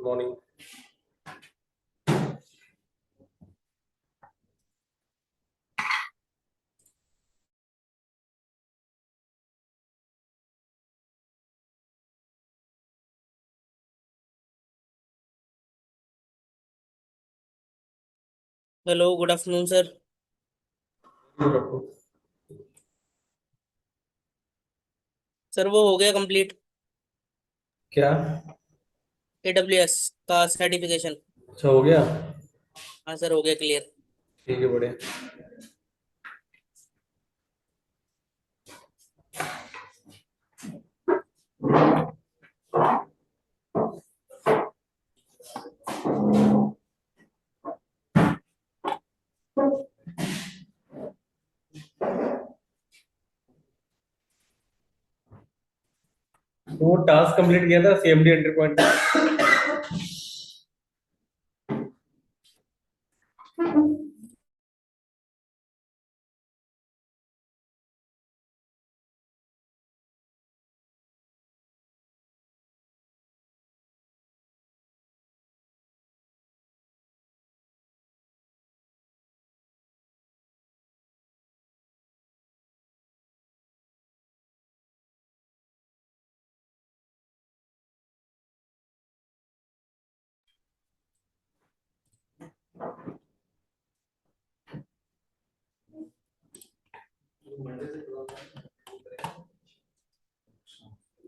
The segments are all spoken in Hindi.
Morning. Hello, good afternoon sir. Sir वो हो गया कंप्लीट। क्या? AWS का सर्टिफिकेशन। अच्छा, हो गया। हाँ सर, हो गया क्लियर। ठीक है, बढ़िया। तो वो टास्क कंप्लीट किया था CMD एंट्री पॉइंट का।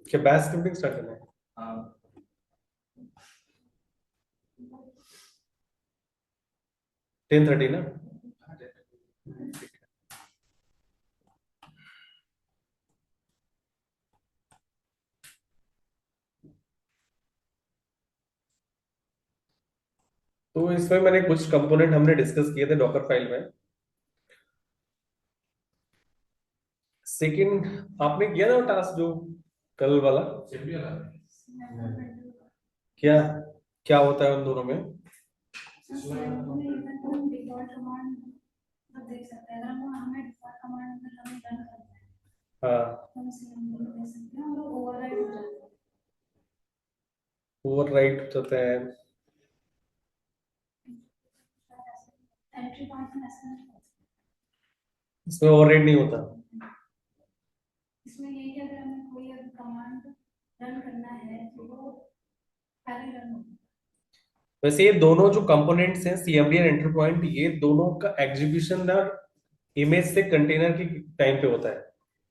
क्या बैच स्क्रिप्टिंग स्टार्ट करना है? 10:30 ना? तो इसमें मैंने कुछ कंपोनेंट हमने डिस्कस किए थे डॉकर फाइल में। सेकंड, आपने किया था वो टास्क जो कल वाला? क्या क्या होता है उन दोनों में? हाँ, ओवर राइट हो जाता है। इसमें ओवर राइट नहीं होता। वैसे ये दोनों जो कंपोनेंट्स हैं CMD एंड एंट्री पॉइंट, ये दोनों का एग्जीक्यूशन ना इमेज से कंटेनर की टाइम पे होता है।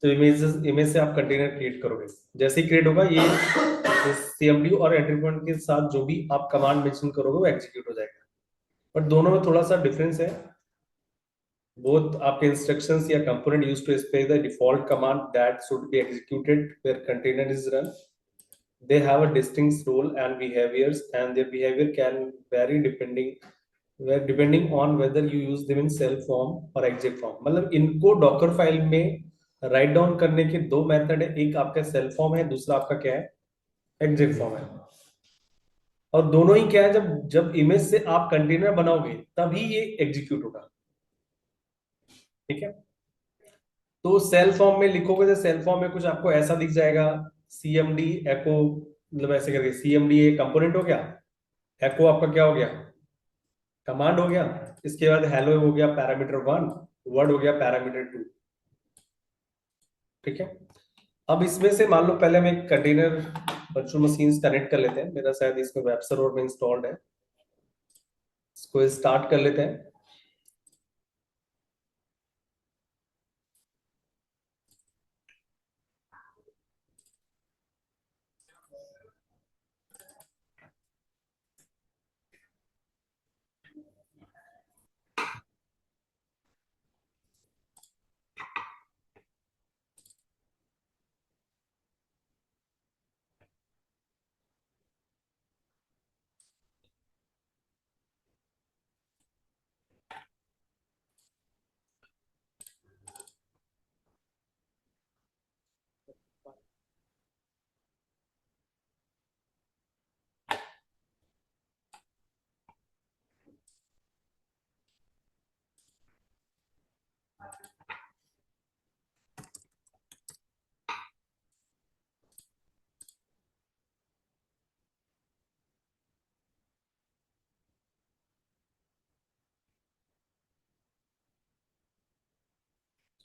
तो इमेज से आप कंटेनर क्रिएट करोगे, जैसे ही क्रिएट होगा ये CMD और एंट्री पॉइंट के साथ जो भी आप कमांड मेंशन करोगे वो एग्जीक्यूट हो जाएगा। बट दोनों में थोड़ा सा डिफरेंस है। बोथ आपके इंस्ट्रक्शंस या component use to specify the default command that should be executed where container is run. They have a distinct role and behaviors, and their behavior can vary depending on whether you use them in self form or exec form। मतलब इनको डॉकर फाइल में राइट डाउन करने के दो मेथड है, एक आपका सेल्फ फॉर्म है, दूसरा आपका क्या है, एग्जेक्ट फॉर्म है। और दोनों ही क्या है, जब जब इमेज से आप कंटेनर बनाओगे तभी ये एग्जीक्यूट होगा। ठीक है, तो सेल्फ फॉर्म में लिखोगे तो सेल्फ फॉर्म में कुछ आपको ऐसा दिख जाएगा, CMD एको, मतलब ऐसे करके CMD एक कंपोनेंट हो गया, एको आपका क्या हो गया, कमांड हो गया, इसके बाद हेलो हो गया पैरामीटर 1, वर्ड हो गया पैरामीटर 2। ठीक है, अब इसमें से मान लो पहले हम एक कंटेनर वर्चुअल मशीन कनेक्ट कर लेते हैं। मेरा शायद इसमें वेब सर्वर में इंस्टॉल्ड है, इसको स्टार्ट कर लेते हैं।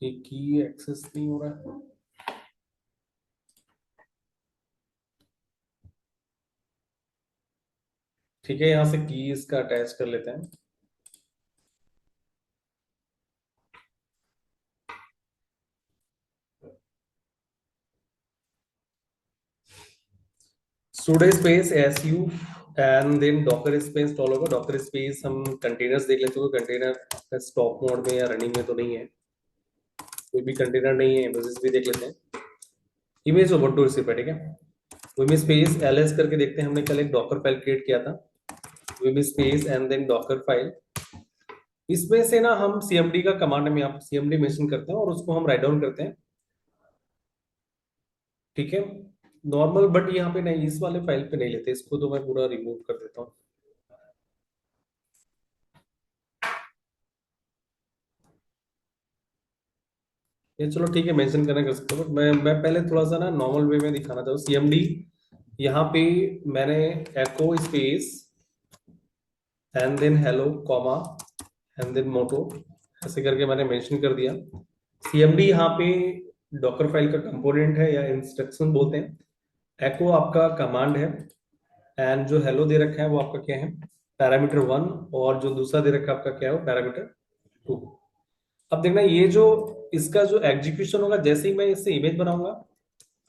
ये की एक्सेस नहीं हो रहा है। ठीक है, यहाँ से की इसका अटैच कर लेते हैं। sudo space su and then Docker space install होगा। डॉकर स्पेस हम कंटेनर्स देख लेते हैं, कंटेनर स्टॉप मोड में या रनिंग में तो नहीं है, कोई भी कंटेनर नहीं है। इमेजेस भी देख लेते हैं। इमेज उबुंटू से पे, ठीक है। विमी स्पेस ls करके देखते हैं, हमने कल एक डॉकर फाइल क्रिएट किया था। Vim space and then Docker file, इसमें से ना हम cmd का कमांड में आप cmd मेंशन करते हैं और उसको हम राइट डाउन करते हैं, ठीक है। नॉर्मल, बट यहाँ पे नहीं, इस वाले फाइल पे नहीं लेते इसको, तो मैं पूरा रिमूव कर देता हूँ। ये चलो ठीक है, मेंशन करना कर सकते हो, बट मैं पहले थोड़ा सा ना नॉर्मल वे में दिखाना चाहूँ। cmd यहाँ पे मैंने echo space and then hello comma and then motto ऐसे करके मैंने मेंशन कर दिया। cmd यहाँ पे डॉकर फाइल का कंपोनेंट है या इंस्ट्रक्शन बोलते हैं। एको आपका कमांड है एंड जो हेलो दे रखा है वो आपका क्या है, पैरामीटर 1, और जो दूसरा दे रखा है आपका क्या है, वो पैरामीटर 2। अब देखना ये जो इसका जो एग्जीक्यूशन होगा, जैसे ही मैं इससे इमेज बनाऊंगा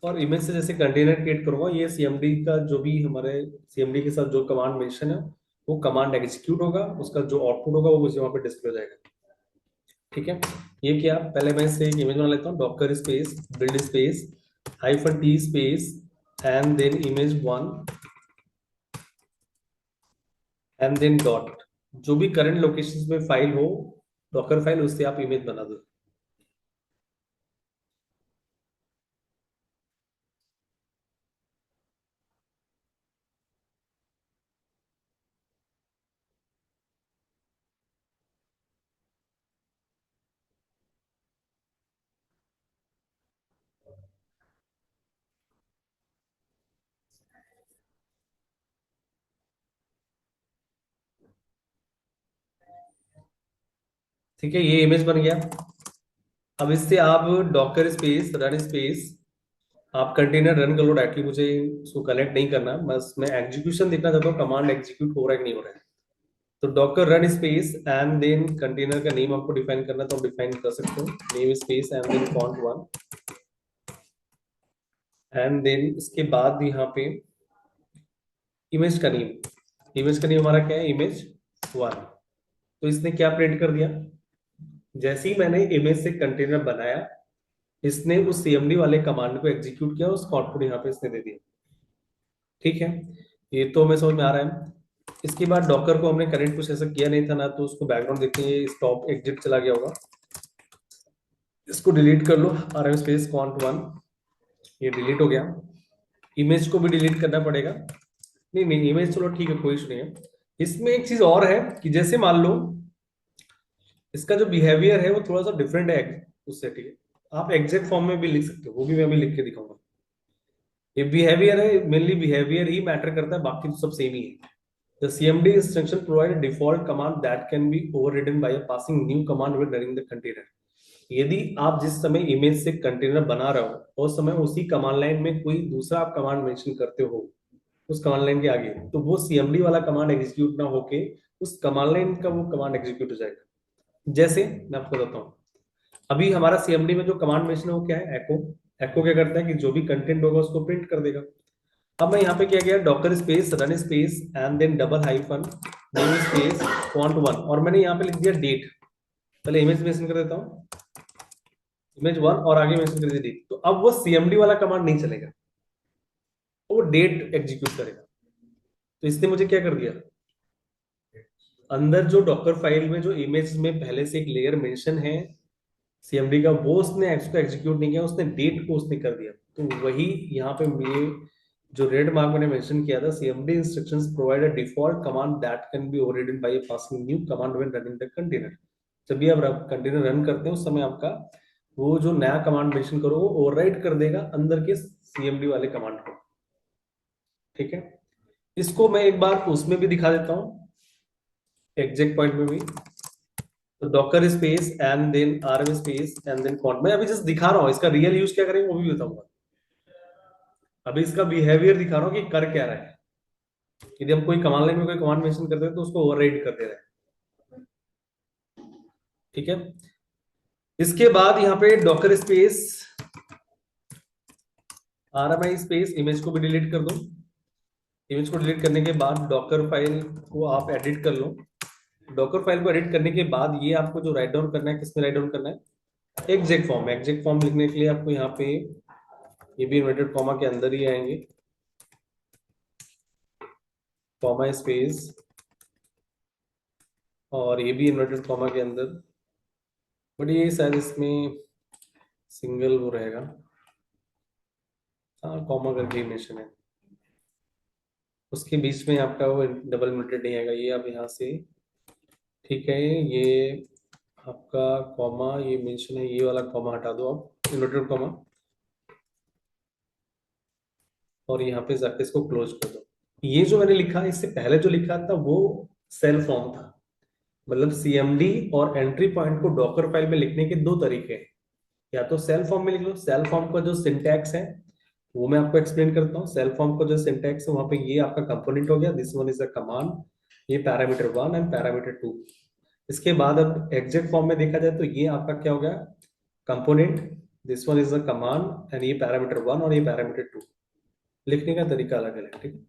और इमेज से जैसे कंटेनर क्रिएट करूंगा, ये cmd का जो भी हमारे cmd के साथ जो कमांड मेंशन है वो कमांड एग्जीक्यूट होगा, उसका जो आउटपुट होगा वो मुझे वहां पे डिस्प्ले हो जाएगा, ठीक है। ये क्या, पहले मैं इससे एक इमेज बना लेता हूँ। Docker space build space -t space and then image1 and then dot, जो भी करंट लोकेशन में फाइल हो डॉकर फाइल, उससे आप इमेज बना दो। ठीक है, ये इमेज बन गया। अब इससे आप डॉकर स्पेस रन स्पेस, आप कंटेनर रन कर लो डायरेक्टली, मुझे उसको कनेक्ट नहीं करना, बस मैं एग्जीक्यूशन देखना चाहता हूँ कमांड एग्जीक्यूट हो रहा है कि नहीं हो रहा है। तो Docker run space and then container का नेम आपको डिफाइन करना, तो आप डिफाइन कर सकते हो, name space and then font1 and then इसके बाद यहाँ पे इमेज का नेम, इमेज का नेम हमारा क्या है, image1। तो इसने क्या प्रिंट कर दिया, जैसे ही मैंने इमेज से कंटेनर बनाया, इसने उस cmd वाले कमांड को एग्जीक्यूट किया, उसका आउटपुट यहाँ पे इसने दे दिया, ठीक है। ये तो हमें समझ में आ रहा है। इसके बाद डॉकर को हमने करेंट कुछ ऐसा किया नहीं था ना, तो उसको बैकग्राउंड देखते हैं, ये स्टॉप एग्जिट चला गया होगा। इसको डिलीट कर लो, rm स्पेस font1, ये डिलीट हो गया। इमेज को भी डिलीट करना पड़ेगा। नहीं नहीं, इमेज चलो ठीक है, कोई इशू नहीं है। इसमें एक चीज और है कि जैसे मान लो इसका जो बिहेवियर है वो थोड़ा सा डिफरेंट है उससे, ठीक है। आप एग्जैक्ट फॉर्म में भी लिख सकते हो, वो भी मैं अभी लिख के दिखाऊंगा। ये बिहेवियर है, मेनली बिहेवियर ही मैटर करता है, बाकी तो सब सेम ही है। The CMD instruction provide a default command that can be overridden by a passing new command when running the container। यदि आप जिस समय इमेज से कंटेनर बना रहे हो उस समय उसी कमांड लाइन में कोई दूसरा आप कमांड मेंशन करते हो उस कमांड लाइन के आगे, तो वो CMD वाला कमांड एग्जीक्यूट ना होके उस कमांड लाइन का वो कमांड एग्जीक्यूट हो जाएगा। जैसे मैं आपको बताता हूँ, अभी हमारा CMD में जो कमांड मेंशन है वो क्या है, एको। एको क्या करता है कि जो भी कंटेंट होगा उसको प्रिंट कर देगा। अब मैं यहाँ पे क्या किया, Docker space run space and then double hyphen name space font1, और मैंने यहाँ पे लिख दिया डेट। पहले इमेज मेंशन कर देता हूँ, image1, और आगे मेंशन कर दिया डेट। तो अब वो CMD वाला कमांड नहीं चलेगा, वो डेट एग्जीक्यूट करेगा। तो इसने मुझे क्या कर दिया, अंदर जो डॉकर फाइल में जो इमेज में पहले से एक लेयर मेंशन है CMD का, वो उसने उसको एग्जीक्यूट नहीं किया, उसने डेट को उसने कर दिया। तो वही यहाँ पे ये जो रेड मार्क मैंने मेंशन किया था, CMD instructions provide a default command that can be overridden by a passing new command when running the container। जब भी आप कंटेनर रन करते हैं उस समय आपका वो जो नया कमांड मेंशन करो वो ओवरराइड कर देगा अंदर के CMD वाले कमांड को, ठीक है। इसको मैं एक बार उसमें भी दिखा देता हूँ, एग्जैक्ट पॉइंट में भी। तो Docker space and then RM space and then cont. मैं अभी जस्ट दिखा रहा हूँ, इसका रियल यूज क्या करेंगे वो भी बताऊंगा। अभी इसका बिहेवियर दिखा रहा हूँ कि कर क्या रहा है। यदि हम कोई कमांड लाइन में कोई कमांड मेंशन करते हैं तो उसको ओवरराइड कर दे रहा है। ठीक है, इसके बाद यहाँ पे Docker space RMI space image को भी डिलीट कर दो। इमेज को डिलीट करने के बाद डॉकर फाइल को आप एडिट कर लो। डॉकर फाइल को एडिट करने के बाद ये आपको जो राइट डाउन करना है, किसमें राइट डाउन करना है, एग्जैक्ट फॉर्म में। एग्जैक्ट फॉर्म लिखने के लिए आपको यहाँ पे ये भी इन्वर्टेड कॉमा के अंदर ही आएंगे, कॉमा स्पेस, और ये भी इन्वर्टेड कॉमा के अंदर, बट ये शायद इसमें सिंगल वो रहेगा, हाँ कॉमा करके मेंशन है। उसके बीच में आपका वो डबल इन्वर्टेड नहीं आएगा, ये आप यहाँ से, ठीक है, ये आपका कॉमा ये मेंशन है, ये वाला कॉमा हटा दो आप, इन्वर्टेड कॉमा, और यहाँ पे जाके इसको क्लोज कर दो। ये जो मैंने लिखा, इससे पहले जो लिखा था वो सेल फॉर्म था। मतलब सीएमडी और एंट्री पॉइंट को डॉकर फाइल में लिखने के दो तरीके हैं। या तो सेल फॉर्म में लिख लो, सेल फॉर्म का जो सिंटैक्स है वो मैं आपको एक्सप्लेन करता हूँ। सेल फॉर्म का जो सिंटैक्स है वहां पे ये आपका कंपोनेंट हो गया, this one is a command, ये पैरामीटर 1 एंड पैरामीटर 2। इसके बाद अब एग्जैक्ट फॉर्म में देखा जाए तो ये आपका क्या हो गया, component, this one is a command and ये पैरामीटर 1 और ये पैरामीटर 2। लिखने का तरीका अलग अलग है, ठीक है।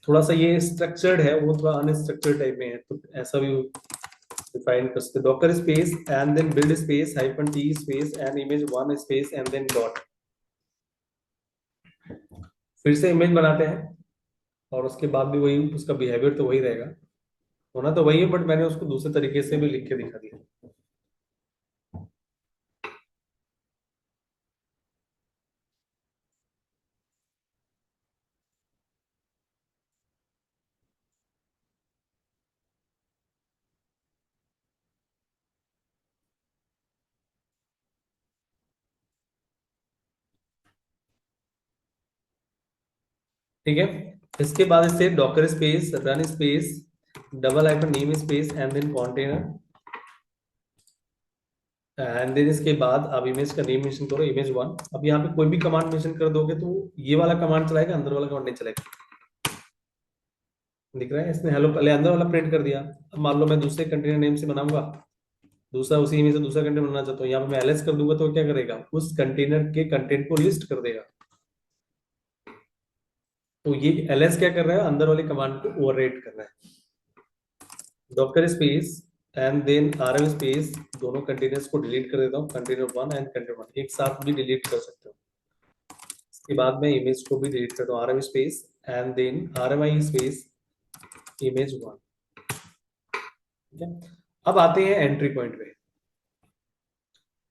थोड़ा सा ये स्ट्रक्चर्ड है, वो थोड़ा अनस्ट्रक्चर्ड टाइप में है, तो ऐसा भी डिफाइन कर सकते। Docker space and then build space hyphen T space and image 1 space and then dot. फिर से इमेज बनाते हैं और उसके बाद भी वही, उसका बिहेवियर तो वही रहेगा, होना तो वही है, बट मैंने उसको दूसरे तरीके से भी लिख के दिखा दिया। ठीक है, इसके बाद इससे Docker space run space double hyphen name space and then container, and then इसके बाद आप इमेज का नेम मेंशन करो, इमेज 1। अब यहाँ पे कोई भी कमांड मेंशन कर दोगे तो ये वाला कमांड चलाएगा, अंदर वाला कमांड नहीं चलेगा। दिख रहा है, इसने हेलो पहले अंदर वाला प्रिंट कर दिया। अब मान लो मैं दूसरे कंटेनर नेम से बनाऊंगा, दूसरा उसी इमेज से दूसरा कंटेनर बनाना चाहता हूँ, यहाँ पे मैं एलएस कर दूंगा तो क्या करेगा, उस कंटेनर के कंटेंट को लिस्ट कर देगा। तो ये एलएस क्या कर रहा है, अंदर वाले कमांड को ओवरराइट कर रहा है। Docker space and then RM space, दोनों कंटेनर्स को डिलीट कर देता हूँ, कंटेनर 1 एंड कंटेनर 1 एक साथ भी डिलीट कर सकते हो। इसके बाद मैं इमेज को भी डिलीट करता हूँ, RM space and then RMI space image 1। ठीक है, अब आते हैं एंट्री पॉइंट पे।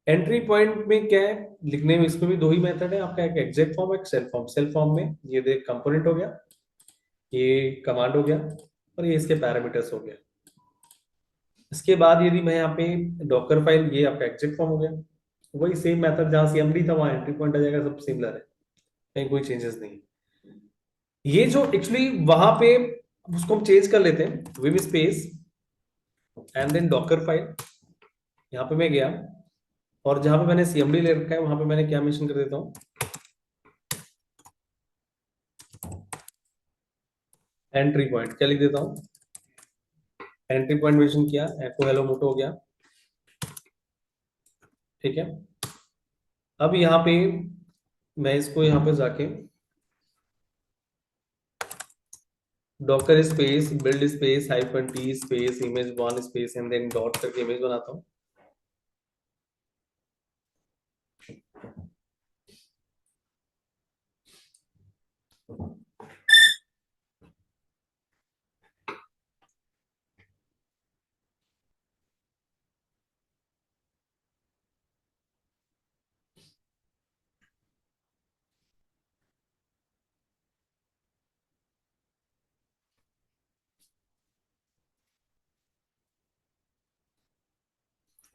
एंट्री पॉइंट में क्या है लिखने में, इसमें भी दो ही मेथड है आपका, एक एग्जैक्ट फॉर्म, एक सेल फॉर्म। सेल फॉर्म में ये देख कंपोनेंट हो गया, ये कमांड हो गया, और ये इसके पैरामीटर्स हो गया। इसके बाद यदि मैं यहाँ पे डॉकर फाइल, ये आपका एग्जैक्ट फॉर्म हो गया, वही सेम मेथड जहां सीएमडी था वहां एंट्री पॉइंट आ जाएगा, सब सिमिलर है, कहीं कोई चेंजेस नहीं। ये जो एक्चुअली वहां पे, उसको हम चेंज कर लेते हैं, Vim space and then Docker file. यहाँ पे मैं गया और जहां पे मैंने सीएमडी ले रखा है वहां पे मैंने क्या मेंशन कर देता हूँ, एंट्री पॉइंट। क्या लिख देता हूँ, एंट्री पॉइंट मेंशन किया, एको हेलो मोटो हो गया। ठीक है, अब यहाँ पे मैं इसको यहाँ पे जाके Docker space build space hyphen T space image 1 space and then dot करके इमेज बनाता हूँ।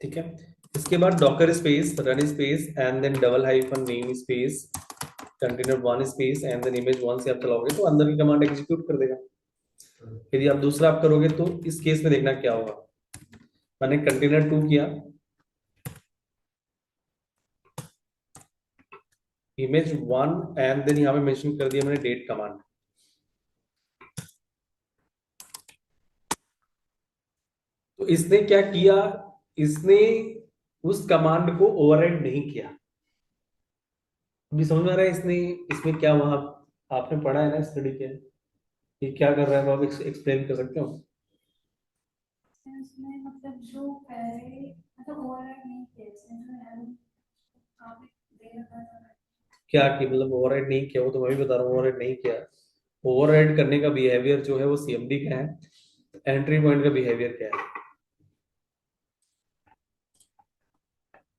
ठीक है, इसके बाद Docker space run space and then double hyphen name space container 1 space and then image 1 से आप चलाओगे तो अंदर की कमांड एग्जीक्यूट कर देगा। यदि आप दूसरा आप करोगे तो इस केस में देखना क्या होगा। मैंने कंटेनर 2 किया, इमेज 1 एंड देन यहाँ पे मेंशन कर दिया मैंने डेट कमांड। तो इसने क्या किया, इसने उस कमांड को ओवरराइड नहीं किया। अभी समझ में आ रहा है इसने, इसमें क्या वहां आपने पढ़ा है ना स्टडी किया है, ये क्या कर रहा है, आप एक्सप्लेन कर सकते हो? इसमें मतलब जो पहले मतलब ओवरराइड नहीं किया इसमें जो है काफी दे रखा था। क्या कि मतलब ओवरराइड नहीं किया, वो तो मैं भी बता रहा हूँ ओवरराइड नहीं किया। ओवरराइड करने का बिहेवियर जो है वो सीएमडी का है, एंट्री पॉइंट का बिहेवियर क्या है।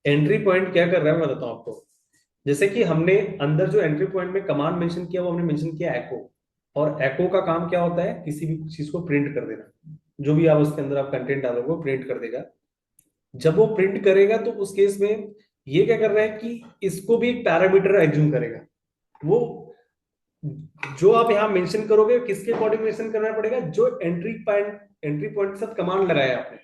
एंट्री पॉइंट क्या कर रहा है मैं बताता हूँ आपको। जैसे कि हमने अंदर जो एंट्री पॉइंट में कमांड मेंशन किया वो हमने मेंशन किया एको, और एको का काम क्या होता है, किसी भी चीज को प्रिंट कर देना। जो भी आप उसके अंदर आप कंटेंट डालोगे वो प्रिंट कर देगा। जब वो प्रिंट करेगा तो उस केस में ये क्या कर रहा है कि इसको भी एक पैरामीटर एज्यूम करेगा। वो जो आप यहां मेंशन करोगे किसके अकॉर्डिंग मेंशन करना पड़ेगा, जो एंट्री पॉइंट के साथ कमांड लगाया आपने,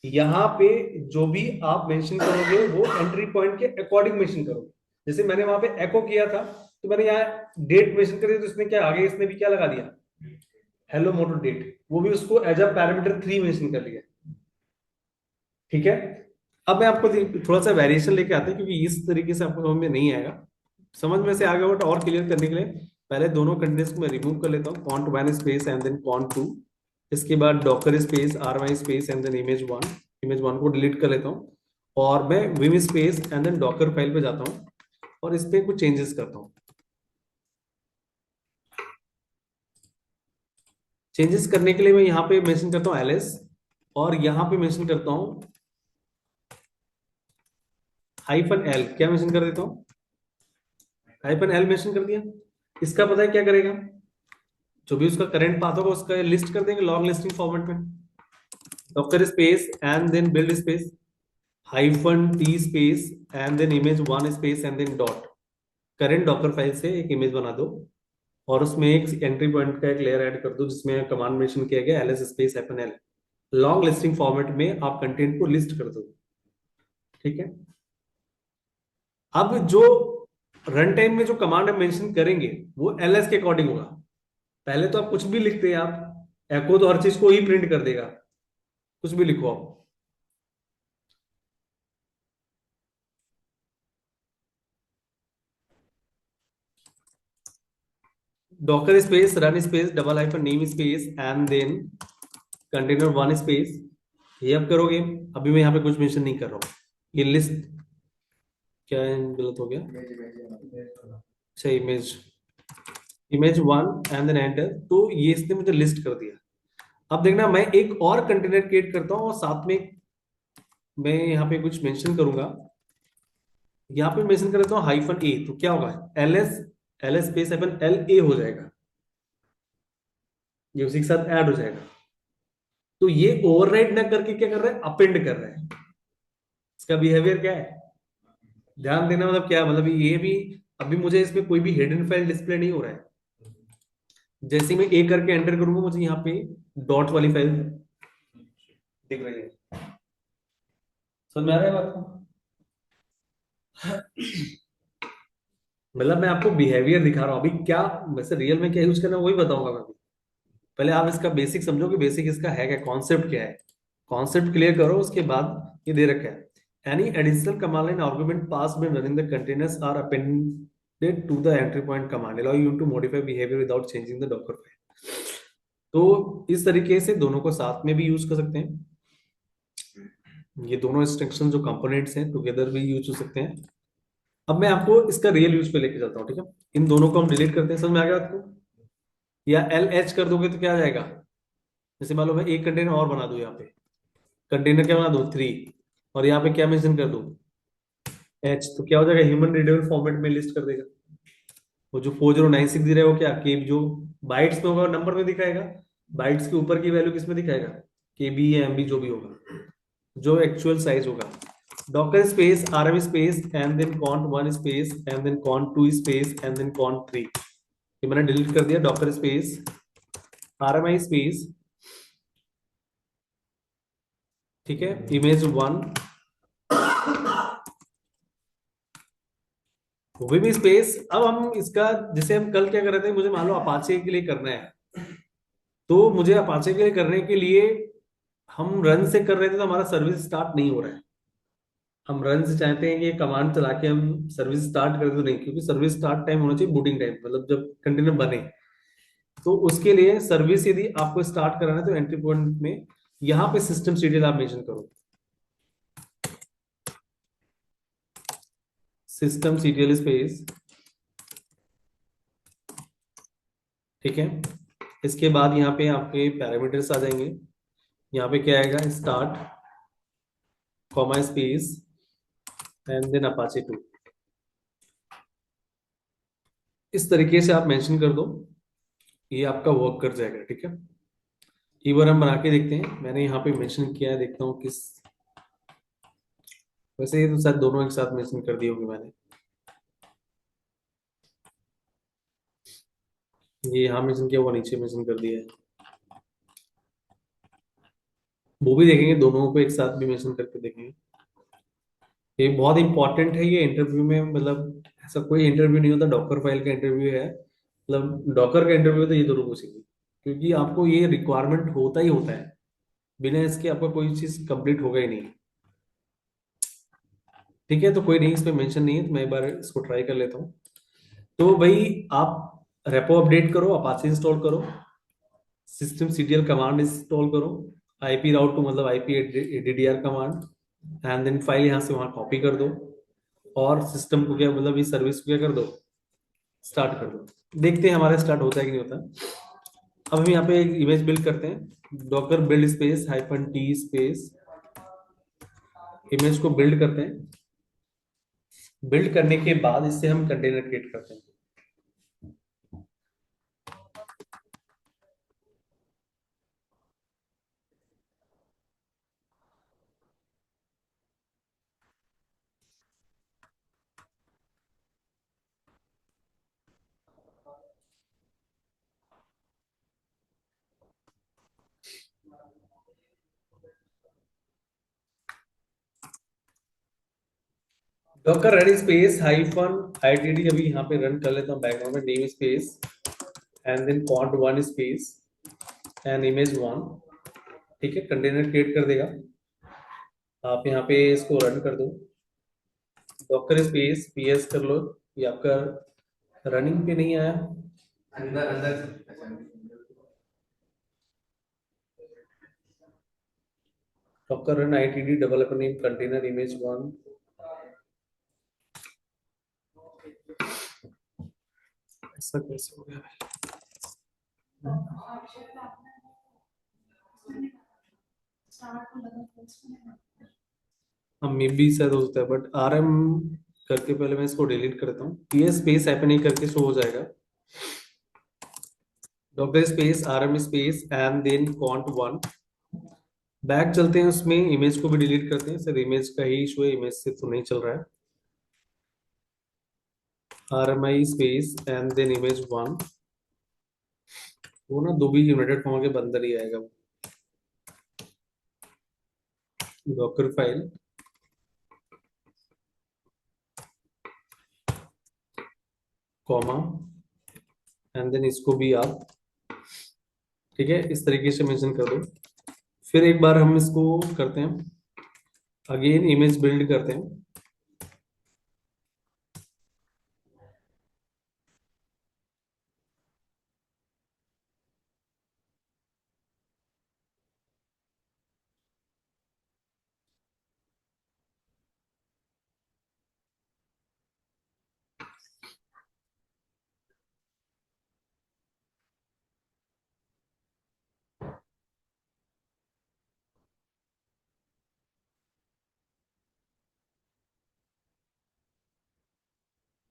यहाँ पे जो भी आप मेंशन करोगे वो एंट्री पॉइंट के अकॉर्डिंग मेंशन करोगे। जैसे मैंने वहां पे एको किया था तो मैंने यहाँ डेट मेंशन कर दिया, तो इसने क्या आगे इसने भी क्या लगा दिया, हेलो मोटो डेट, वो भी उसको एज अ पैरामीटर 3 मेंशन कर लिया। ठीक है, अब मैं आपको थोड़ा सा वेरिएशन लेके आते हैं क्योंकि इस तरीके से आपको समझ में नहीं आएगा। समझ में से आगे और क्लियर करने के लिए पहले दोनों कंटेंट्स को मैं रिमूव कर लेता हूँ, cont 1 space and then cont 2। इसके बाद Docker space ry space and then image 1 को डिलीट कर लेता हूँ, और मैं Vim space and then Docker file पे जाता हूँ और इस पे कुछ चेंजेस करता हूँ। चेंजेस करने के लिए मैं यहाँ पे मेंशन करता हूँ ls, और यहाँ पे मेंशन करता हूँ -l। क्या मेंशन कर देता हूँ, -l मेंशन कर दिया। इसका पता है क्या करेगा, जो भी उसका करंट पाथ होगा उसका लिस्ट कर देंगे लॉन्ग लिस्टिंग फॉर्मेट में। Docker space and then build space -t space and then image 1 space and then dot. Current Docker file से एक इमेज बना दो और उसमें एक एंट्री पॉइंट का एक लेयर ऐड कर दो जिसमें कमांड मेंशन किया गया ls space -l। Long listing format में आप कंटेंट को लिस्ट कर दो। ठीक है, अब जो रन टाइम में जो कमांड हम मेंशन करेंगे वो ls के अकॉर्डिंग होगा। पहले तो आप कुछ भी लिखते हैं, आप एको तो हर चीज को ही प्रिंट कर देगा, कुछ भी लिखो आप। Docker space run space -name space and then container 1 space, ये आप करोगे। अभी मैं यहाँ पे कुछ मेंशन नहीं कर रहा हूँ, ये लिस्ट क्या है, गलत हो गया। अच्छा, इमेज 1 एंड देन एंटर, तो ये इसने मुझे लिस्ट कर दिया। अब देखना मैं एक और कंटेनर क्रिएट करता हूँ और साथ में मैं यहाँ पे कुछ मेंशन करूंगा। यहाँ पे मेंशन कर देता हूँ -a, तो क्या होगा ls स्पेस -la हो जाएगा, ये उसी के साथ ऐड हो जाएगा। तो ये ओवरराइड ना करके क्या कर रहा है, अपेंड कर रहा है। इसका बिहेवियर क्या है, ध्यान देना, मतलब क्या मतलब ये भी अभी मुझे इसमें कोई भी हिडन फाइल डिस्प्ले नहीं हो रहा है। जैसे मैं ए करके एंटर करूंगा मुझे यहाँ पे डॉट वाली फाइल दिख रही है। समझ में आ रहा है बात को? मतलब मैं आपको बिहेवियर दिखा रहा हूँ, अभी क्या वैसे रियल में क्या यूज करना है वही बताऊंगा मैं अभी। पहले आप इसका बेसिक समझो कि बेसिक इसका है क्या, कॉन्सेप्ट क्या है। कॉन्सेप्ट क्लियर करो, उसके बाद ये दे रखा है any additional command line argument pass when running the containers are appended to the entry point command allow you to modify behaviour without changing the Docker file. तो इस तरीके से दोनों को साथ में भी यूज कर सकते हैं, ये दोनों इंस्ट्रक्शन जो कंपोनेंट्स हैं टुगेदर भी यूज हो सकते हैं। अब मैं आपको इसका रियल यूज पे लेके चलता हूँ। ठीक है, इन दोनों को हम डिलीट करते हैं, समझ में आ गया आपको? या LH कर दोगे तो क्या आ जाएगा, जैसे मान लो मैं एक कंटेनर और बना दूं, यहाँ पे कंटेनर क्या बना दो 3, और यहाँ पे क्या मेंशन कर दूं H, तो क्या हो जाएगा, ह्यूमन रीडेबल फॉर्मेट में लिस्ट कर देगा। वो जो 4096 दे रहा है वो क्या के जो बाइट्स में होगा नंबर में दिखाएगा, बाइट्स के ऊपर की वैल्यू किस में दिखाएगा, KB या MB जो भी होगा, जो एक्चुअल साइज होगा। Docker space rm space and then cont1 space and then cont2 space and then cont3, ये मैंने डिलीट कर दिया। डॉकर स्पेस RMI स्पेस, ठीक है, इमेज 1 विम स्पेस। अब हम इसका, जैसे हम कल क्या कर रहे थे, मुझे मान लो अपाचे के लिए करना है, तो मुझे अपाचे के लिए करने के लिए हम रन से कर रहे थे तो हमारा सर्विस स्टार्ट नहीं हो रहा है। हम रन से चाहते हैं कि कमांड चला के हम सर्विस स्टार्ट कर, तो नहीं, क्योंकि सर्विस स्टार्ट टाइम होना चाहिए बूटिंग टाइम, मतलब जब कंटेनर बने। तो उसके लिए सर्विस यदि आपको स्टार्ट कराना है तो एंट्री पॉइंट में यहाँ पे सिस्टम सीरियल आप मेंशन करो, सिस्टम सीरियल स्पेस, ठीक है। इसके बाद यहाँ पे आपके पैरामीटर्स आ जाएंगे। यहाँ पे क्या आएगा, start comma space and then Apache 2। इस तरीके से आप मेंशन कर दो, ये आपका वर्क कर जाएगा, ठीक है। एक बार हम बना के देखते हैं, मैंने यहाँ पे मेंशन किया है, देखता हूँ किस, वैसे ये तो शायद दोनों एक साथ मेंशन कर दिए होंगे मैंने। ये यहाँ मेंशन किया, वो नीचे मेंशन कर दिया है, वो भी देखेंगे, दोनों को एक साथ भी मेंशन करके देखेंगे। ये बहुत इंपॉर्टेंट है, ये इंटरव्यू में, मतलब ऐसा कोई इंटरव्यू नहीं होता, डॉकर फाइल का इंटरव्यू है, मतलब डॉकर का इंटरव्यू तो ये दोनों पूछेंगे, क्योंकि आपको ये रिक्वायरमेंट होता ही होता है, बिना इसके आपका कोई चीज कंप्लीट होगा ही नहीं। ठीक है, तो कोई नहीं, इस पे मेंशन नहीं है, तो मैं एक बार इसको ट्राई कर लेता हूँ। तो भाई आप रेपो अपडेट करो, अपाचे इंस्टॉल करो, सिस्टम सीटीएल कमांड इंस्टॉल करो, आईपी राउट टू मतलब IP ADDR command, and then file यहाँ से वहां कॉपी कर दो, और सिस्टम को क्या, मतलब इस सर्विस को क्या कर दो, स्टार्ट कर दो। देखते हैं हमारा स्टार्ट होता है कि नहीं होता। अब हम यहाँ पे एक इमेज बिल्ड करते हैं, Docker build space -t space, image को बिल्ड करते हैं। बिल्ड करने के बाद इससे हम कंटेनर क्रिएट करते हैं। डॉकर रन स्पेस -itd, अभी यहाँ पे रन कर लेता हूँ बैकग्राउंड में, name space and then cont 1 space and image 1, ठीक है, कंटेनर क्रिएट कर देगा। आप यहाँ पे इसको रन कर दो, डॉकर स्पेस ps कर लो, ये आपका रनिंग पे नहीं आया, अंदर अंदर Docker run itd developer name container image 1। ऐसा कैसे हो गया भाई? मे बी शायद हो सकता है, बट rm करके पहले मैं इसको डिलीट करता हूँ, ps स्पेस हैपनिंग करके शो हो जाएगा, Docker space rm space and then cont 1। Back चलते हैं, उसमें इमेज को भी डिलीट करते हैं, सर इमेज का ही इशू है, इमेज से तो नहीं चल रहा है। RMI space and then image 1, वो ना दो भी यूनाइटेड फॉर्म के बंदर ही आएगा। Docker file comma and then इसको भी आप, ठीक है, इस तरीके से मेंशन कर दो। फिर एक बार हम इसको करते हैं, अगेन इमेज बिल्ड करते हैं,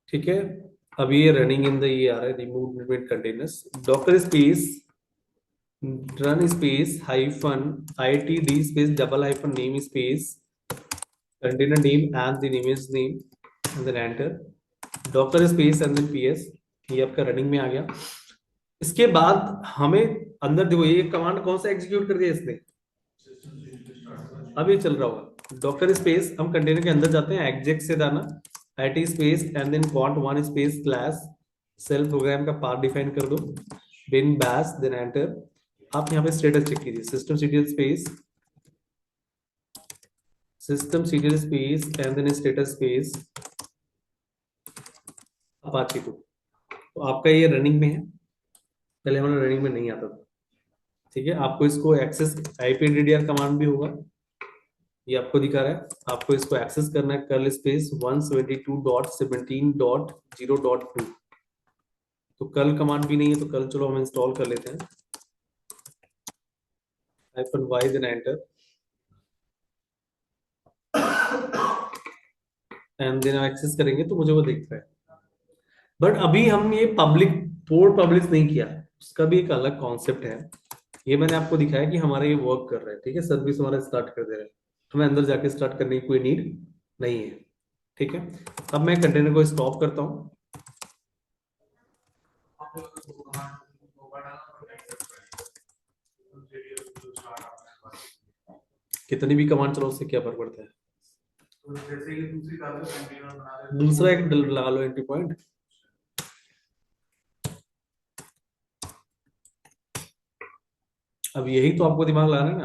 ठीक है। अभी ये रनिंग इन द ये आ रहा है, remove limit containers, Docker space run space -itd space double hyphen name space container name and the image name and then enter, Docker space and then ps। ये आपका रनिंग में आ गया। इसके बाद हमें अंदर देखो ये कमांड कौन सा एग्जीक्यूट कर दिया इसने, अभी चल रहा होगा। डॉक्टर स्पेस, हम कंटेनर के अंदर जाते हैं, एग्जेक्ट से जाना, IT space and then cont one space slash shell program का पाथ डिफाइन कर दो, बिन बैश, देन एंटर। आप यहाँ पे स्टेटस चेक कीजिए, system serial space, system serial space and then status space Apache 2। तो आपका ये रनिंग में है, पहले हमारा रनिंग में नहीं आता था। ठीक है, आपको इसको एक्सेस IPDDR कमांड भी होगा, ये आपको दिखा रहा है। आपको इसको एक्सेस करना है, कर्ल स्पेस 172.17.0.2। तो कर्ल कमांड भी नहीं है, तो कर्ल चलो हम इंस्टॉल कर लेते हैं, -y then enter and then access करेंगे तो मुझे वो दिख रहा है। बट अभी हम ये पब्लिक पोर्ट पब्लिश नहीं किया, उसका भी एक अलग कॉन्सेप्ट है। ये मैंने आपको दिखाया कि हमारा ये वर्क कर रहा है। ठीक है, सर्विस हमारा स्टार्ट कर दे रहा है, हमें अंदर जाके स्टार्ट करने की कोई नीड नहीं है। ठीक है, अब मैं कंटेनर को स्टॉप करता हूं। कितनी भी कमांड चलो उससे क्या फर्क पड़ता है, जैसे कि दूसरी बात है कंटेनर बना रहे दूसरा एक लगा लो एंट्री पॉइंट। अब यही तो आपको दिमाग लगाना है ना।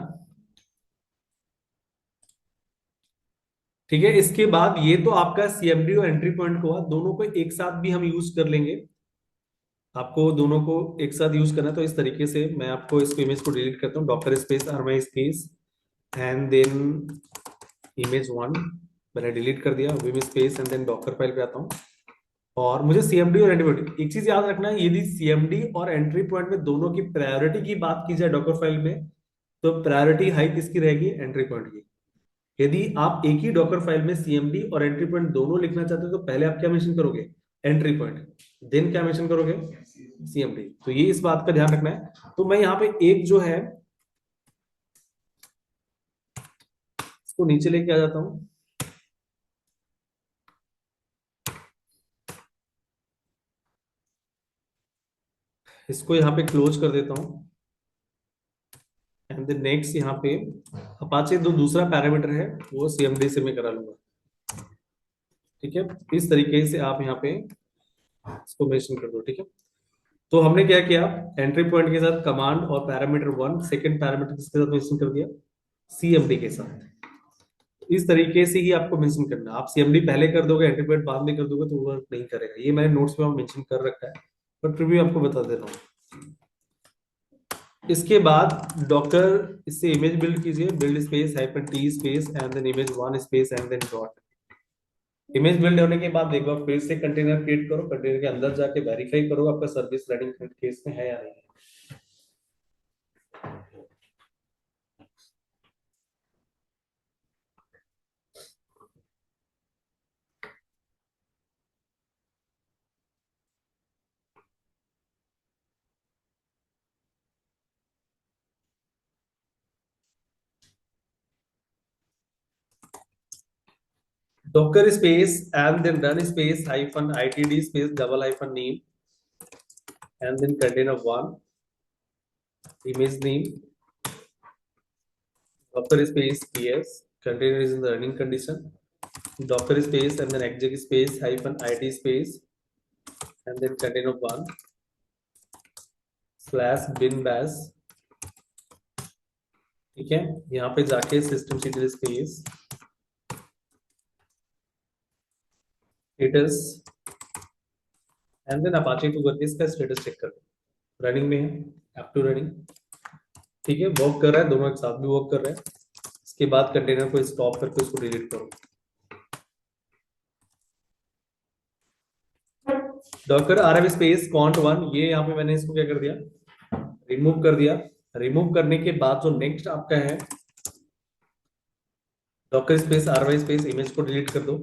ठीक है, इसके बाद ये तो आपका CMD और एंट्री पॉइंट को हुआ, दोनों को एक साथ भी हम यूज कर लेंगे। आपको दोनों को एक साथ यूज करना है, तो इस तरीके से मैं आपको इसको इमेज को डिलीट करता हूँ, docker space rmi space and then image1 मैंने डिलीट कर दिया, vim space and then Docker file पे आता हूँ। और मुझे CMD और एंट्री पॉइंट, एक चीज याद रखना है, यदि CMD और एंट्री पॉइंट में दोनों की प्रायोरिटी की बात की जाए डॉकर फाइल में, तो प्रायोरिटी हाई किसकी रहेगी, एंट्री पॉइंट की। यदि आप एक ही डॉकर फाइल में CMD और एंट्री पॉइंट दोनों लिखना चाहते हो, तो पहले आप क्या मेंशन करोगे, एंट्री पॉइंट, देन क्या मेंशन करोगे, CMD। तो ये इस बात का ध्यान रखना है। तो मैं यहाँ पे एक जो है इसको नीचे लेके आ जाता हूं, इसको यहाँ पे क्लोज कर देता हूं एंड देन नेक्स्ट यहाँ पे अपाचे जो दूसरा पैरामीटर है वो CMD से मैं करा लूंगा। ठीक है, इस तरीके से आप यहाँ पे इसको मेंशन कर दो। ठीक है, तो हमने क्या किया, एंट्री पॉइंट के साथ कमांड और पैरामीटर 1, सेकंड पैरामीटर किसके साथ मेंशन कर दिया, CMD के साथ। इस तरीके से ही आपको मेंशन करना है। आप CMD पहले कर दोगे, एंट्री पॉइंट बाद में कर दोगे तो वर्क नहीं करेगा। ये मैंने नोट्स में मेंशन कर रखा है, बट फिर भी आपको बता दे रहा हूँ। इसके बाद डॉक्टर इससे इमेज बिल्ड कीजिए, build space -T space and then image1 space and then dot. Image build होने के बाद एक बार फिर से कंटेनर क्रिएट करो, कंटेनर के अंदर जाके वेरीफाई करो आपका सर्विस रनिंग केस में है या नहीं है। Docker space and then run space -itd space _name and then container1 image name, Docker space ps, container is in the running condition, Docker space and then exec space -it space and then container1 /bin bash। ठीक है, यहाँ पे जाके system serial space status and then Apache 2 करके इसका स्टेटस चेक कर दो, रनिंग में है, अप टू रनिंग। ठीक है, वर्क कर रहा है, दोनों एक साथ भी वर्क कर रहे हैं। इसके बाद कंटेनर को स्टॉप करके उसको डिलीट करो। डॉकर rf स्पेस cont1, ये यहाँ पे मैंने इसको क्या कर दिया, रिमूव कर दिया। रिमूव करने के बाद जो नेक्स्ट आपका है, Docker space ry space image को डिलीट कर दो।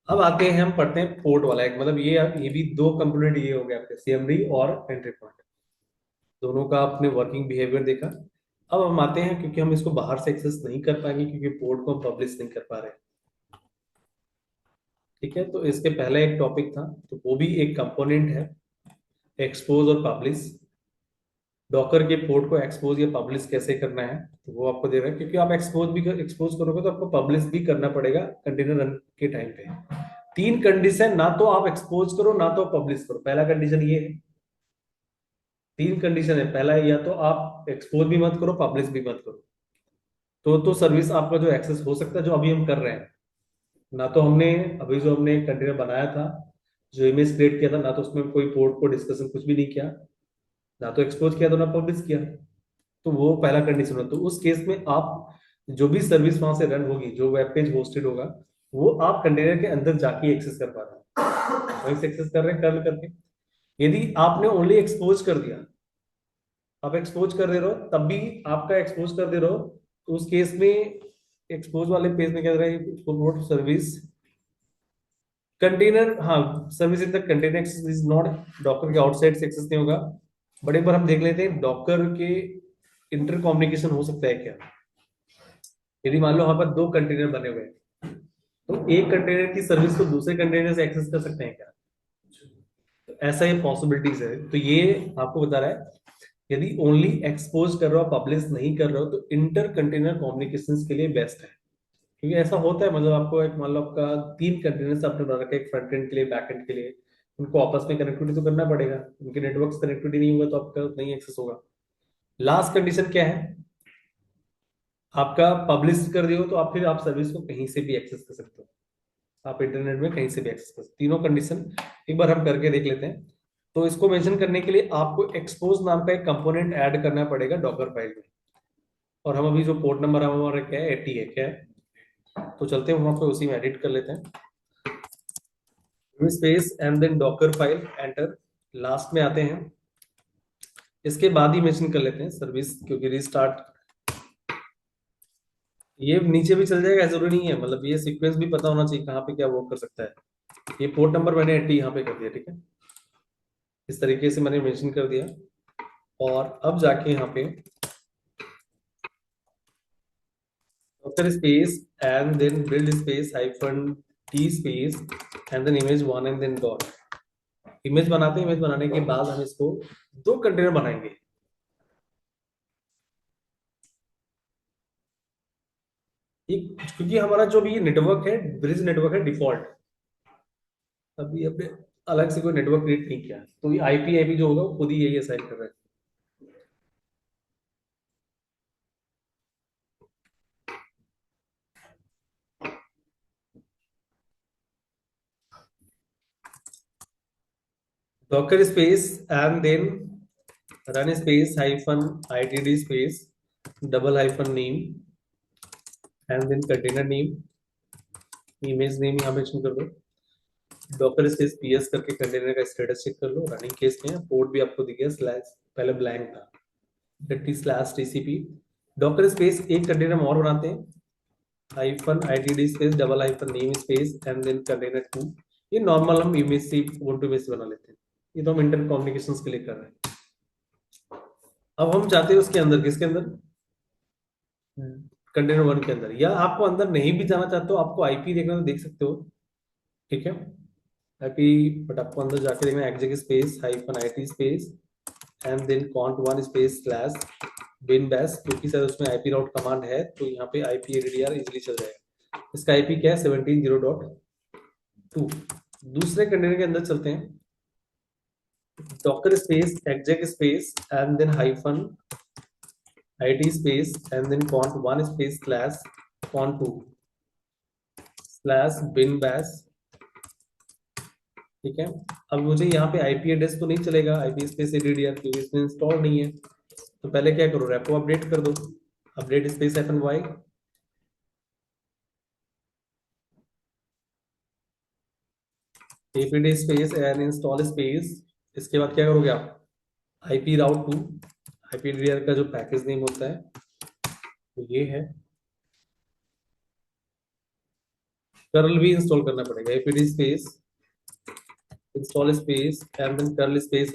अब आते हैं, हम पढ़ते हैं पोर्ट वाला एक, मतलब ये भी दो कंपोनेंट ये हो गया आपके CMD और एंट्री पॉइंट, दोनों का आपने वर्किंग बिहेवियर देखा। अब हम आते हैं, क्योंकि हम इसको बाहर से एक्सेस नहीं कर पाएंगे क्योंकि पोर्ट को हम पब्लिश नहीं कर पा रहे। ठीक है, तो इसके पहले एक टॉपिक था, तो वो भी एक कंपोनेंट है, एक्सपोज और पब्लिश। डॉकर के पोर्ट को एक्सपोज या पब्लिश कैसे करना है, तो वो आपको दे रहा है, क्योंकि आप एक्सपोज करोगे तो आपको पब्लिश भी करना पड़ेगा कंटेनर रन के टाइम पे। 3 कंडीशन, ना तो आप एक्सपोज करो ना तो पब्लिश करो। पहला कंडीशन ये है, 3 कंडीशन है। पहला है, या तो आप एक्सपोज भी मत करो, पब्लिश भी मत करो, तो सर्विस आपका जो एक्सेस हो सकता है, जो अभी हम कर रहे हैं। ना तो हमने अभी जो हमने कंटेनर बनाया था, जो इमेज क्रिएट किया था, ना तो उसमें कोई पोर्ट को डिस्कशन कुछ भी नहीं किया, ना तो एक्सपोज किया, तो ना पब्लिश किया। तो वो पहला कंडीशन है। तो उस केस में आप जो भी सर्विस वहां से रन होगी, जो वेब पेज होस्टेड होगा, वो आप कंटेनर के अंदर जाके एक्सेस कर पा रहे हैं, वहीं से एक्सेस कर रहे हैं कर्ल करके। यदि आपने ओनली एक्सपोज कर दिया, आप एक्सपोज कर दे रहे हो, तब भी आपका एक्सपोज कर दे रहे हो, तो उस केस में एक्सपोज वाले पेज में क्या रहा सर्विस कंटेनर, हाँ, service in the container access is not, Docker के आउटसाइड से एक्सेस नहीं होगा। बट एक बार हम देख लेते हैं डॉकर के इंटर कम्युनिकेशन हो सकता है क्या। यदि मान लो वहां पर 2 कंटेनर बने हुए हैं, तो एक कंटेनर की सर्विस को दूसरे कंटेनर से एक्सेस कर सकते हैं क्या? तो ऐसा ये पॉसिबिलिटीज है। तो ये आपको बता रहा है, यदि ओनली एक्सपोज कर रहे हो, पब्लिश नहीं कर रहे हो, तो इंटर कंटेनर कम्युनिकेशन के लिए बेस्ट है। क्योंकि ऐसा होता है, मतलब आपको एक, मान लो आपका 3 कंटेनर्स आपने बना रखे, एक फ्रंट एंड के लिए, बैक एंड के लिए, उनको आपस में कनेक्टिविटी तो करना पड़ेगा। उनके नेटवर्क कनेक्टिविटी नहीं होगा तो आपका नहीं एक्सेस होगा। लास्ट कंडीशन क्या है, आपका पब्लिश कर दियो तो आप फिर आप सर्विस को कहीं से भी एक्सेस कर सकते हो, आप इंटरनेट में कहीं से भी एक्सेस कर सकते हो। तीनों कंडीशन एक बार हम करके देख लेते हैं। तो इसको मेंशन करने के लिए आपको एक्सपोज नाम का एक कंपोनेंट ऐड करना पड़ेगा डॉकर फाइल में। और हम अभी जो पोर्ट नंबर हमारा क्या है, 80 है क्या है, तो चलते हैं वहां पे, उसी में एडिट कर लेते हैं, space and then Docker file, enter. Last में आते हैं, इसके बाद ही मेंशन कर लेते हैं सर्विस, क्योंकि रिस्टार्ट ये नीचे भी चल जाएगा, जरूरी नहीं है, मतलब ये सीक्वेंस भी पता होना चाहिए कहाँ पे क्या वर्क कर सकता है। ये पोर्ट नंबर मैंने 80 यहाँ पे कर दिया, ठीक है, इस तरीके से मैंने मेंशन कर दिया। और अब जाके यहाँ पे Docker space and then build space -t space and then image1 and then dot. Image बनाते हैं, इमेज बनाने के बाद हम इसको 2 कंटेनर बनाएंगे। क्योंकि हमारा जो भी नेटवर्क है, ब्रिज नेटवर्क है डिफॉल्ट, अभी अपने अलग से कोई नेटवर्क क्रिएट नहीं किया, तो ये आईपी जो होगा वो खुद ही यही असाइन कर रहा है। Docker space and then run space -itd space -name and then container name, image name यहाँ मेंशन कर दो। डॉकर स्पेस ps करके कंटेनर का स्टेटस चेक कर लो। रनिंग केस में पोर्ट भी आपको दिख गया, स्लैश पहले ब्लैंक था, /tcp। डॉकर स्पेस एक कंटेनर हम और बनाते हैं, -itd space -name space and then container 2। ये नॉर्मल हम इमेज से ubuntu इमेज से बना लेते हैं, ये तो हम इंटर कम्युनिकेशंस के लिए कर रहे हैं। अब हम चाहते हैं उसके अंदर, किसके अंदर, कंटेनर 1 के अंदर, या आपको अंदर नहीं भी जाना चाहते हो, आपको आईपी देखना तो देख सकते हो, ठीक है, आईपी, बट आपको अंदर जाके देखना exec space -it space and then cont1 space /bin bash, क्योंकि सर उसमें आईपी राउट कमांड है, तो यहाँ पे आईपी एडीआर इजिली चल जाएगा। इसका आईपी क्या है, 17.0.2। दूसरे कंटेनर के अंदर चलते हैं, docker space exec space and then -it space and then cont1 space /cont2 /bin bash, ठीक है। अब मुझे यहाँ पे आईपी एड्रेस तो नहीं चलेगा, आईपी स्पेस एडीडीआर, क्योंकि इसमें इंस्टॉल नहीं है। तो पहले क्या करो, रेपो अपडेट कर दो, update space -y, apd space and install space. इसके बाद क्या करोगे आप, IP route two, IP A D D R का जो पैकेज नेम होता है तो ये है, कर्ल भी इंस्टॉल करना पड़ेगा, apd space install space and then curl space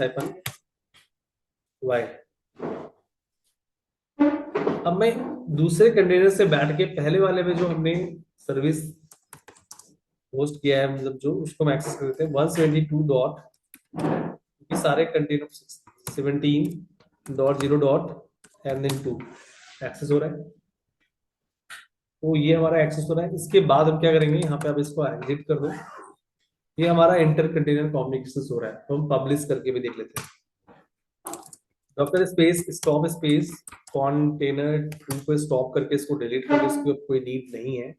-y। अब मैं दूसरे कंटेनर से बैठ के पहले वाले में जो हमने सर्विस होस्ट किया है, मतलब जो उसको हम एक्सेस कर देते हैं 172 डॉट, सारे container 17 dot zero dot and then 2 access हो रहा है। तो ये हमारा एक्सेस हो रहा है। इसके बाद हम क्या करेंगे, यहाँ पे आप इसको एग्जिट कर दो। ये हमारा इंटर कंटेनर कम्युनिकेशन हो रहा है, तो हम पब्लिश करके भी देख लेते हैं। Doctor space stop space container 2 को स्टॉप करके इसको डिलीट कर दो, इसकी अब कोई नीड नहीं है।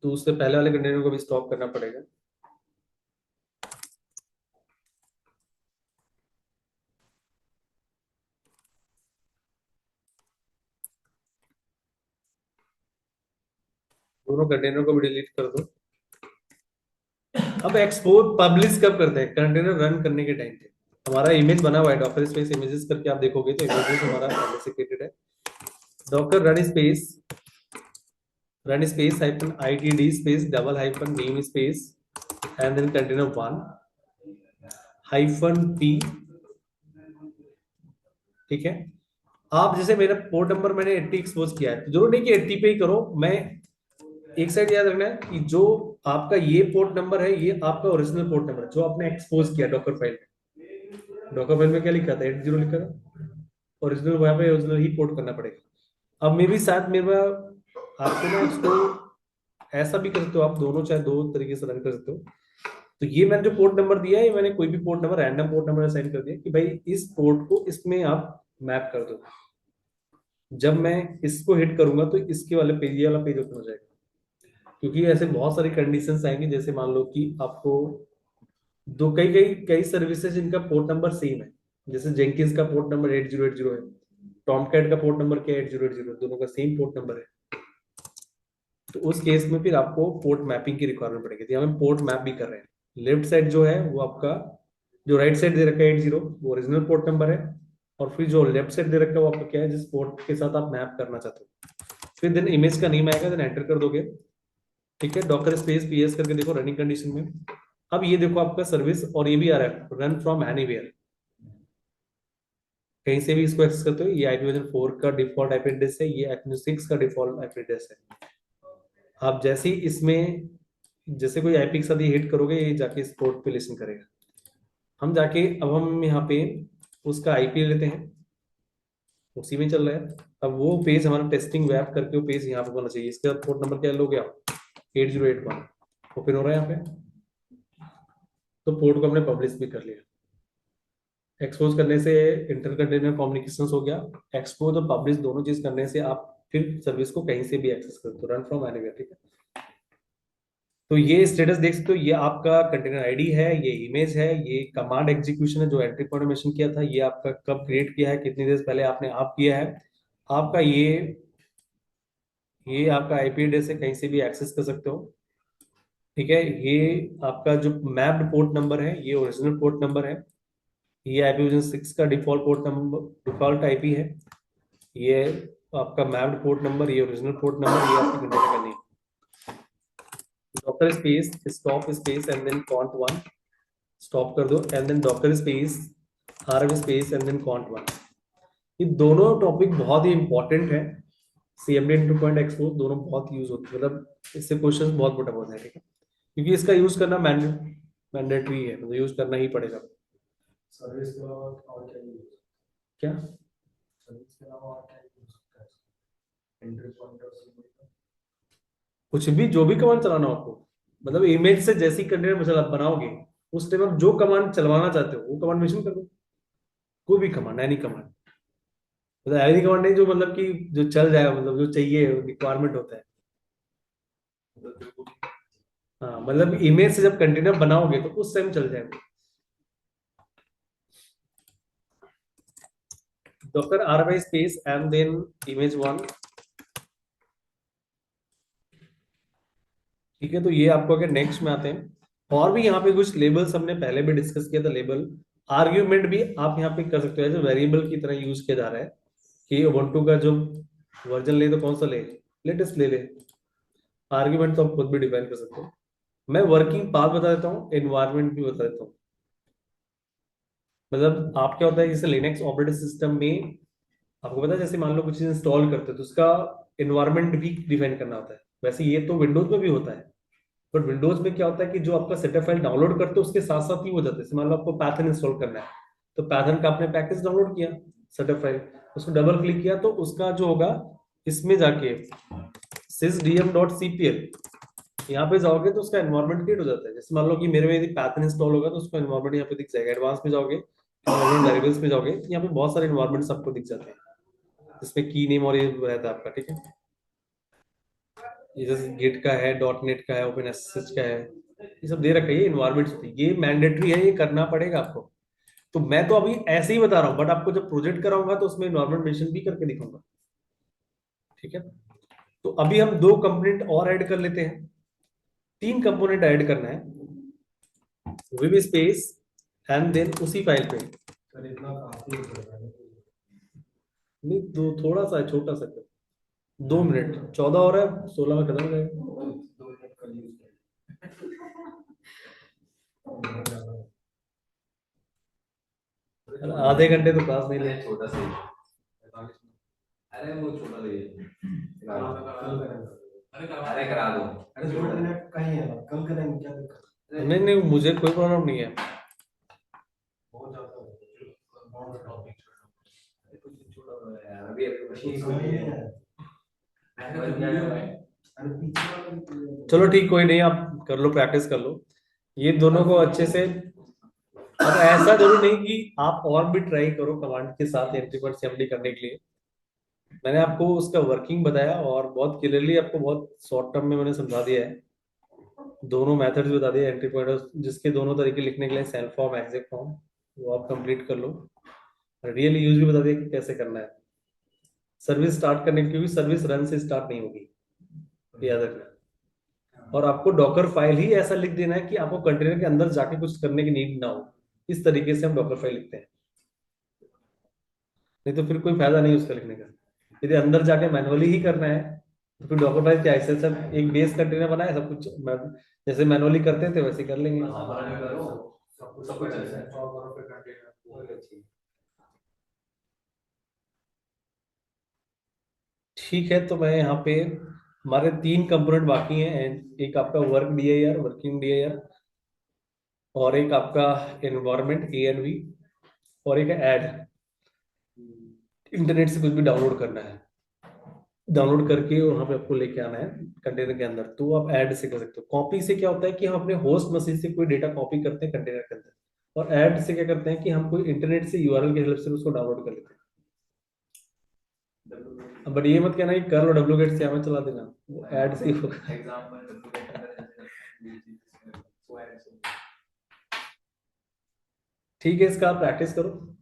तो उससे पहले वाले कंटेनर को भी स्टॉप करना पड़ेगा। दोनों कंटेनर को भी डिलीट कर दो। अब एक्सपोर्ट पब्लिश कब करते हैं, कंटेनर रन करने के टाइम पे। हमारा इमेज बना हुआ है डॉकर स्पेस इमेजेस करके, आप देखोगे तो इमेजेस हमारा पहले से क्रिएटेड है। Docker run space hyphen ITD space double hyphen name space and then container 1 hyphen P। ठीक है। आप जैसे मेरा पोर्ट नंबर मैंने 80 एक्सपोज किया है, तो जरूर नहीं कि 80 पे ही करो। मैं एक साइड याद रखना है कि जो आपका ये पोर्ट नंबर है, ये आपका ओरिजिनल पोर्ट नंबर जो आपने एक्सपोज किया डॉकर फाइल में। डॉकर फाइल में क्या लिखा था, 80 लिखा था, ओरिजिनल वहां पे ओरिजिनल ही पोर्ट करना पड़ेगा। अब मे भी साथ मेरा आपको ना उसको ऐसा भी कर सकते हो, आप दोनों चाहे दो तरीके से रन कर सकते हो। तो ये मैंने जो पोर्ट नंबर दिया है, मैंने कोई भी port number random port number assign कर दिया कि भाई इस पोर्ट को इसमें आप मैप कर दो। जब मैं इसको हिट करूंगा तो इसके वाले पेज, ये वाला पेज ओपन हो जाएगा। क्योंकि ऐसे बहुत सारी कंडीशंस आएंगी, जैसे मान लो कि आपको दो कई कई कई सर्विसेज जिनका पोर्ट नंबर सेम है। जैसे जेंकिंस का पोर्ट नंबर 8080 है, टॉमकैट का पोर्ट नंबर क्या है 8080, दोनों का सेम पोर्ट नंबर है। तो उस केस में फिर आपको पोर्ट मैपिंग की रिक्वायरमेंट पड़ेगी। तो हम पोर्ट मैप भी कर रहे हैं। लेफ्ट साइड जो है वो आपका, जो राइट साइड दे रखा है 80 वो ओरिजिनल पोर्ट नंबर है, और फिर जो लेफ्ट साइड दे रखा है वो आपका क्या है, जिस पोर्ट के साथ आप मैप करना चाहते हो। फिर देन इमेज का नेम आएगा, देन एंटर कर दोगे। ठीक है। डॉकर स्पेस PS करके देखो रनिंग कंडीशन में। अब ये देखो आपका सर्विस, और ये भी आ रहा है रन फ्रॉम एनीवेयर, कहीं से भी इसको एक्सेस करते हो। ये IP वर्जन 4 का डिफॉल्ट IP एड्रेस है, ये IP 6 का डिफॉल्ट IP एड्रेस है। आप जैसे ही इसमें जैसे कोई IP के साथ ये हिट करोगे, ये जाके इस पोर्ट पे लिसन करेगा। हम जाके अब हम यहाँ पे उसका IP लेते हैं, उसी में चल रहा है। अब वो पेज हमारा टेस्टिंग वेब करके वो पेज यहाँ पे होना चाहिए। इसका पोर्ट नंबर क्या लोगे आप, 8081 ओपन हो रहा है यहाँ पे। तो पोर्ट को हमने पब्लिश भी कर लिया। एक्सपोज करने से इंटर कंटेनर कम्युनिकेशन हो गया। एक्सपोज और पब्लिश दोनों चीज करने से आप फिर सर्विस को कहीं से भी एक्सेस कर सकते हो, रन फ्रॉम एनीवेयर। ठीक है। तो ये स्टेटस देख सकते हो, ये आपका कंटेनर आईडी है, ये इमेज है, ये कमांड एग्जीक्यूशन है जो एंट्री पॉइंट मेंशन किया था, ये आपका कब क्रिएट किया है, कितनी देर पहले आपने आप किया है। आपका ये आपका IP एड्रेस है, कहीं से भी एक्सेस कर सकते हो। ठीक है। ये आपका जो मैप्ड पोर्ट नंबर है, ये ओरिजिनल पोर्ट नंबर है। ये IP वर्जन 6 का default port number, default IP है। ये आपका मैप्ड पोर्ट नंबर, ये ओरिजिनल पोर्ट नंबर, ये आपकी कंटेनर का name. Docker space stop space and then cont 1 stop कर दो, and then Docker space rm space and then cont 1। ये दोनों टॉपिक बहुत ही इंपॉर्टेंट है। CMD एंट्री पॉइंट एक्सपोज दोनों बहुत यूज होते हैं, मतलब इससे क्वेश्चंस बहुत मोटा होता है। ठीक है। क्योंकि इसका यूज करना मैंडेटरी है, मतलब यूज करना ही पड़ेगा। सर्विस के अलावा और क्या यूज, क्या सर्विस के अलावा और क्या यूज सकता है एंट्री पॉइंट और सिंबल का? कुछ भी, जो भी कमांड चलाना हो आपको, मतलब इमेज से जैसी कंटेनर बनाओगे उस टाइम आप जो कमांड चलवाना चाहते हो वो कमांड मेंशन कर दो। कोई भी कमांड, एनी कमांड, मतलब ऐसी कमांड नहीं जो मतलब कि जो चल जाएगा, मतलब जो चाहिए रिक्वायरमेंट होता है। हाँ, मतलब इमेज से जब कंटेनर बनाओगे तो उस टाइम चल जाएगा। Docker rmi space and then image 1। ठीक है। तो ये आपको अगर नेक्स्ट में आते हैं, और भी यहाँ पे कुछ लेबल्स हमने पहले भी डिस्कस किया था। लेबल आर्ग्यूमेंट भी आप यहाँ पे कर सकते हो, एज वेरिएबल की तरह यूज किया जा रहा है कि ubuntu का जो वर्जन ले तो कौन सा ले, लेटेस्ट ले ले। आर्ग्यूमेंट तो आप खुद भी डिफाइन कर सकते हो। मैं वर्किंग पाथ बता देता हूँ, एनवायरमेंट भी बता देता हूँ। मतलब आप क्या होता है, जैसे लिनक्स ऑपरेटिंग सिस्टम में आपको पता है, जैसे मान लो कुछ चीज इंस्टॉल करते हो तो उसका एनवायरमेंट भी डिफाइन करना होता है। वैसे ये तो विंडोज में भी होता है, बट विंडोज में क्या होता है कि जो आपका सेटअप फाइल डाउनलोड करते हो उसके साथ साथ ही हो जाता है। जैसे मान लो आपको पाइथन इंस्टॉल करना है, तो पाइथन का आपने पैकेज डाउनलोड किया, सेटअप फाइल, उसको डबल क्लिक किया तो उसका जो होगा इसमें जाके sysdm.cpl यहाँ पे जाओगे तो उसका एनवायरनमेंट क्रिएट हो जाता है। जैसे मान लो कि मेरे में यदि पाइथन इंस्टॉल होगा तो उसका एनवायरनमेंट यहाँ पे दिख जाएगा। एडवांस में जाओगे, वेरिएबल्स में जाओगे, यहाँ पे बहुत सारे एनवायरनमेंट्स आपको दिख जाते हैं जिसमें की नेम और ये रहता है आपका, ठीक है। ये जैसे गिट का है, .NET का है, ओपन एसएसएच का है, ये सब दे रखा है। ये एनवायरनमेंट्स होती है, ये मैंडेटरी है, ये करना पड़ेगा आपको। तो मैं तो अभी ऐसे ही बता रहा हूँ, बट आपको जब प्रोजेक्ट कराऊंगा तो उसमें एनवायरनमेंट मेंशन भी करके दिखाऊंगा, ठीक है। तो अभी हम 2 कंपोनेंट और ऐड कर लेते हैं। 3 कंपोनेंट ऐड करना है, विव स्पेस एंड देन उसी फाइल पे। सर इतना काफी हो जाएगा। नहीं, दो थोड़ा सा है, छोटा सा। 2 मिनट, 14 हो रहा है, 16 में खत्म हो जाएगा। 2 मिनट का यूज कर आधे घंटे तो क्लास नहीं ले। छोटा सा ही। अरे वो छोटा सा ही है। अरे करा दो। अरे 2 मिनट का ही है ना, कल करेंगे, क्या दिक्कत है? नहीं नहीं, मुझे कोई प्रॉब्लम नहीं है। बहुत ज्यादा है। बहुत टॉपिक अरे कुछ छोटा सा है यार, अभी आपको ठीक मशीन नहीं है। है। अरे पीछे वाला भी पूरा है। चलो ठीक, कोई नहीं, आप कर लो, प्रैक्टिस कर लो ये दोनों को अच्छे से। और ऐसा जरूर नहीं कि आप और भी ट्राई करो कमांड के साथ एंट्री पॉइंट असेंबली करने के लिए। मैंने आपको उसका वर्किंग बताया और बहुत क्लियरली आपको बहुत शॉर्ट टर्म में मैंने समझा दिया है। दोनों मेथड्स बता दिए एंट्री पॉइंट, जिसके दोनों तरीके लिखने के लिए, सेल्फ फॉर्म, एग्जैक्ट फॉर्म, वो आप कंप्लीट कर लो। रियल यूज भी बता दिया कि कैसे करना है। सर्विस स्टार्ट करने की, क्योंकि सर्विस रन से स्टार्ट नहीं होगी, याद रखना। और आपको डॉकर फाइल ही ऐसा लिख देना है कि आपको कंटेनर के अंदर जाके कुछ करने की नीड ना हो। इस तरीके से हम डॉकर फाइल लिखते हैं, नहीं तो फिर कोई फायदा नहीं उसका लिखने का। यदि अंदर जाके मैनुअली ही करना है तो फिर डॉकर फाइल क्या, ऐसे सब एक बेस कंटेनर बनाए, सब कुछ जैसे मैनुअली करते थे वैसे कर लेंगे। सब कुछ अच्छा है। ठीक है, तो मैं यहाँ पे, हमारे 3 कंपोनेंट बाकी हैं, and एक आपका वर्क DIR, वर्किंग DIR, और एक आपका एनवायरनमेंट ANV, और एक ऐड। इंटरनेट से कुछ भी डाउनलोड करना है, डाउनलोड करके वहां पे आपको लेके आना है कंटेनर के अंदर, तो आप ऐड से कर सकते हो। कॉपी से क्या होता है कि हम अपने होस्ट मशीन से कोई डेटा कॉपी करते हैं कंटेनर के अंदर, और ऐड से क्या करते हैं कि हम कोई इंटरनेट से URL की हेल्प से उसको डाउनलोड कर लेते हैं। बट ये मत कहना कि कर लो डब्ल्यूगेट से हमें चला देना, वो ऐड से ही होगा। ठीक है, इसका आप प्रैक्टिस करो।